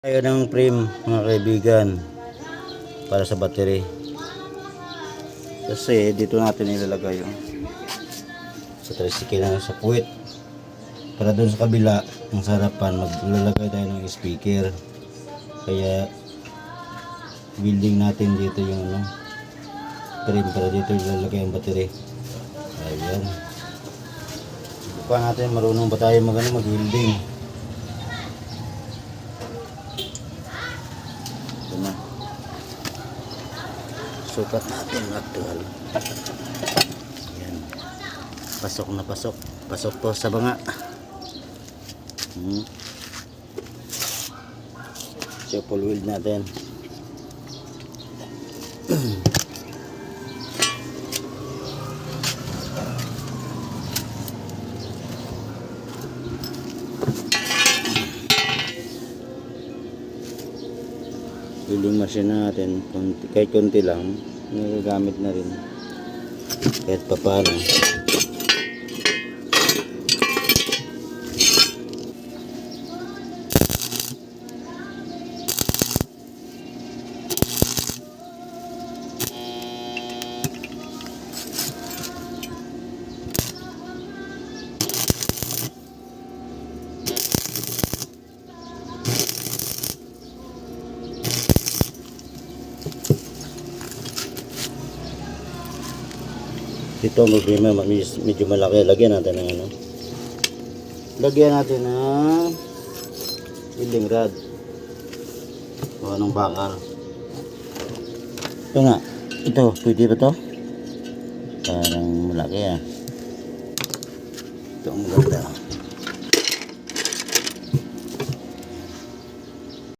Tayo ng frame mga kaibigan para sa battery, kasi dito natin ilalagay yung sa tricycle na sa puwit, para doon sa kabila ang sarapan maglalagay tayo ng speaker. Kaya building natin dito yung frame para dito ilalagay ang battery. Ayan, subukan natin marunong ba tayo mag-building. Sukat natin actual. Ayan. Pasok na pasok. Pasok po sa banga. Shuffle wheel natin. Building machine natin, kahit konti lang nagagamit na rin kahit papano. Dito problema, medyo malaki. Lagyan natin ng lagyan natin ng building rod o anong bakal. Ito nga, ito pwede ba to? Parang malaki ito ang ganda.